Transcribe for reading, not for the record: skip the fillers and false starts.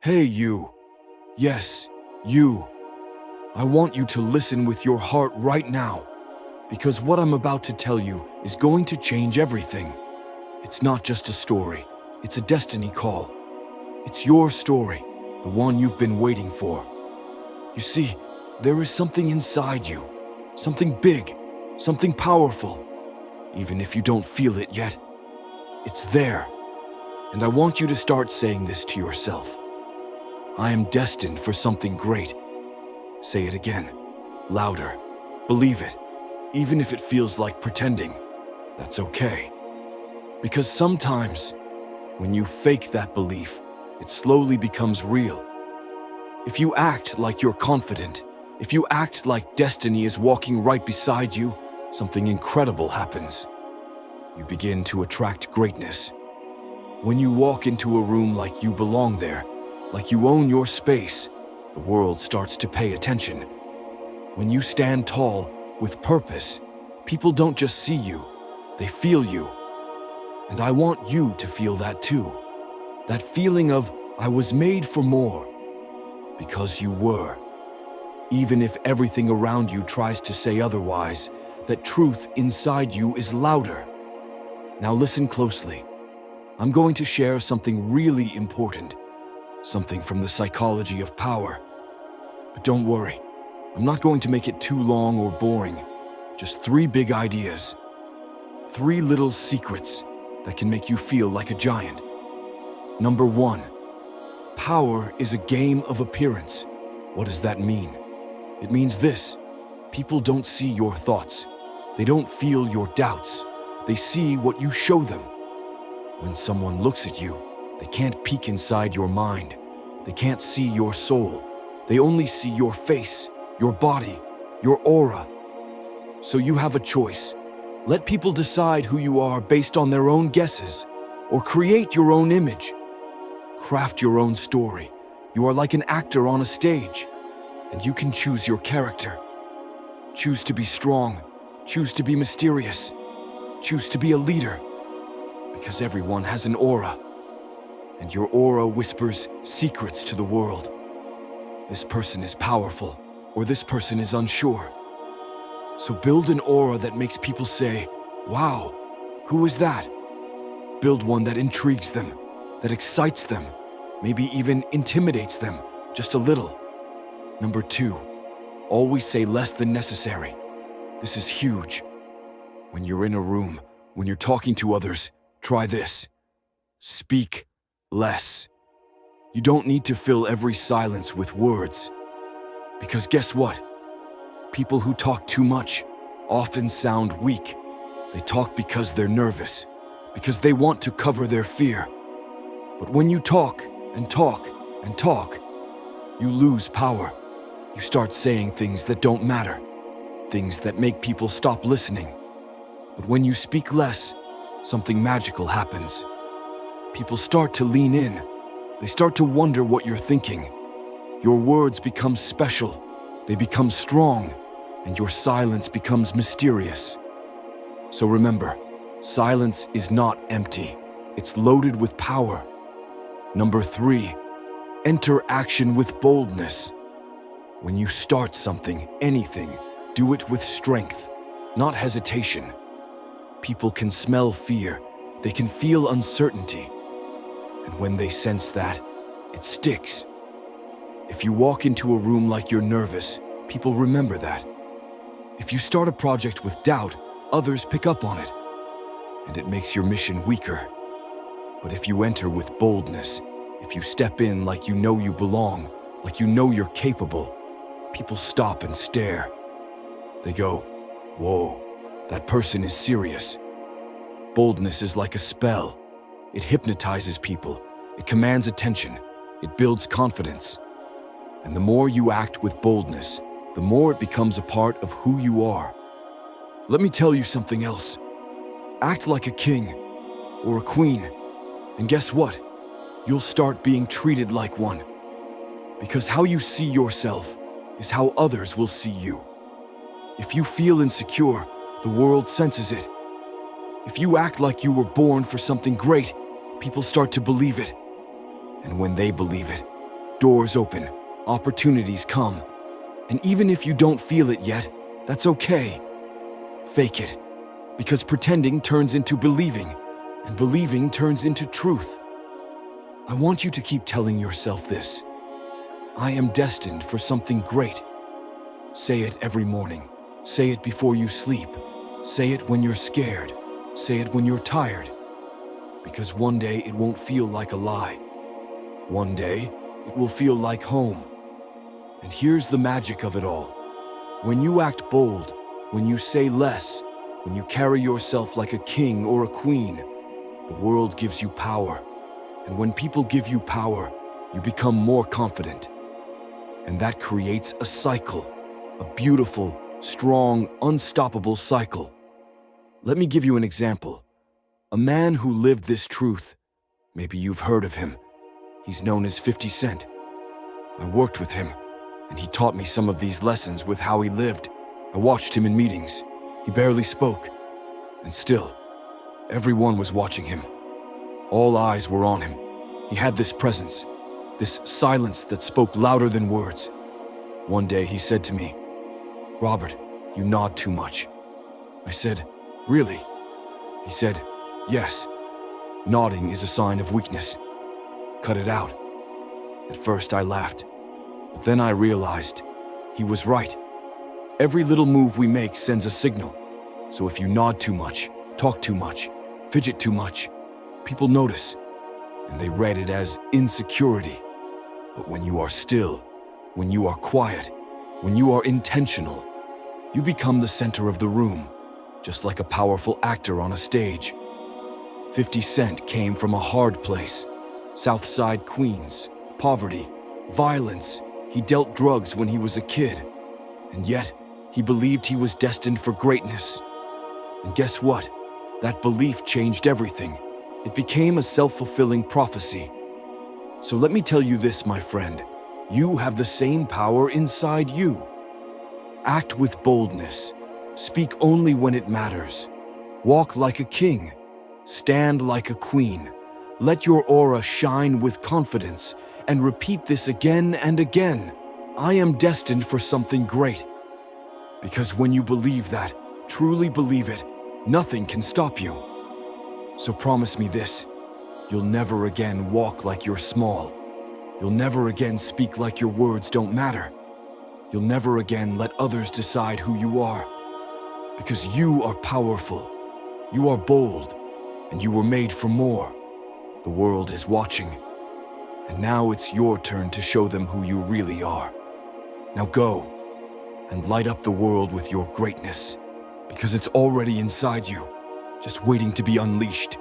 Hey, you. Yes, you. I want you to listen with your heart right now, because what I'm about to tell you is going to change everything. It's not just a story, it's a destiny call. It's your story, the one you've been waiting for. You see, there is something inside you, something big, something powerful. Even if you don't feel it yet, it's there. And I want you to start saying this to yourself. I am destined for something great. Say it again, louder. Believe it, even if it feels like pretending. That's okay. Because sometimes, when you fake that belief, it slowly becomes real. If you act like you're confident, if you act like destiny is walking right beside you, something incredible happens. You begin to attract greatness. When you walk into a room like you belong there, like you own your space, the world starts to pay attention. When you stand tall, with purpose, people don't just see you, they feel you. And I want you to feel that too. That feeling of, I was made for more. Because you were. Even if everything around you tries to say otherwise, that truth inside you is louder. Now listen closely. I'm going to share something really important. Something from the psychology of power. But don't worry, I'm not going to make it too long or boring. Just 3 big ideas. 3 little secrets that can make you feel like a giant. Number 1, power is a game of appearance. What does that mean? It means this: people don't see your thoughts. They don't feel your doubts. They see what you show them. When someone looks at you, they can't peek inside your mind. They can't see your soul. They only see your face, your body, your aura. So you have a choice. Let people decide who you are based on their own guesses, or create your own image. Craft your own story. You are like an actor on a stage, and you can choose your character. Choose to be strong. Choose to be mysterious. Choose to be a leader. Because everyone has an aura, and your aura whispers secrets to the world. This person is powerful, or this person is unsure. So build an aura that makes people say, wow, who is that? Build one that intrigues them, that excites them, maybe even intimidates them, just a little. Number 2, always say less than necessary. This is huge. When you're in a room, when you're talking to others, try this. Speak less. You don't need to fill every silence with words. Because guess what? People who talk too much often sound weak. They talk because they're nervous, because they want to cover their fear. But when you talk and talk and talk, you lose power. You start saying things that don't matter, things that make people stop listening. But when you speak less, something magical happens. People start to lean in. They start to wonder what you're thinking. Your words become special. They become strong. And your silence becomes mysterious. So remember, silence is not empty. It's loaded with power. Number 3, enter action with boldness. When you start something, anything, do it with strength, not hesitation. People can smell fear. They can feel uncertainty. And when they sense that, it sticks. If you walk into a room like you're nervous, people remember that. If you start a project with doubt, others pick up on it, and it makes your mission weaker. But if you enter with boldness, if you step in like you know you belong, like you know you're capable, people stop and stare. They go, whoa, that person is serious. Boldness is like a spell. It hypnotizes people. It commands attention. It builds confidence. And the more you act with boldness, the more it becomes a part of who you are. Let me tell you something else. Act like a king or a queen, and guess what? You'll start being treated like one. Because how you see yourself is how others will see you. If you feel insecure, the world senses it. If you act like you were born for something great, people start to believe it. And when they believe it, doors open, opportunities come. And even if you don't feel it yet, that's okay. Fake it, because pretending turns into believing, and believing turns into truth. I want you to keep telling yourself this. I am destined for something great. Say it every morning. Say it before you sleep. Say it when you're scared. Say it when you're tired. Because one day it won't feel like a lie. One day it will feel like home. And here's the magic of it all. When you act bold, when you say less, when you carry yourself like a king or a queen, the world gives you power. And when people give you power, you become more confident. And that creates a cycle, a beautiful, strong, unstoppable cycle. Let me give you an example. A man who lived this truth, maybe you've heard of him. He's known as 50 Cent. I worked with him, and he taught me some of these lessons with how he lived. I watched him in meetings. He barely spoke. And still, everyone was watching him. All eyes were on him. He had this presence, this silence that spoke louder than words. One day he said to me, "Robert, you nod too much." I said, "Really?" He said, "Yes. Nodding is a sign of weakness. Cut it out." At first I laughed, but then I realized he was right. Every little move we make sends a signal. So if you nod too much, talk too much, fidget too much, people notice, and they read it as insecurity. But when you are still, when you are quiet, when you are intentional, you become the center of the room, just like a powerful actor on a stage. 50 Cent came from a hard place. South Side Queens, poverty, violence. He dealt drugs when he was a kid. And yet, he believed he was destined for greatness. And guess what? That belief changed everything. It became a self-fulfilling prophecy. So let me tell you this, my friend. You have the same power inside you. Act with boldness. Speak only when it matters. Walk like a king. Stand like a queen. Let your aura shine with confidence, and repeat this again and again. I am destined for something great. Because when you believe that, truly believe it, nothing can stop you. So promise me this. You'll never again walk like you're small. You'll never again speak like your words don't matter. You'll never again let others decide who you are. Because you are powerful. You are bold. And you were made for more. The world is watching. And now it's your turn to show them who you really are. Now go and light up the world with your greatness. Because it's already inside you, just waiting to be unleashed.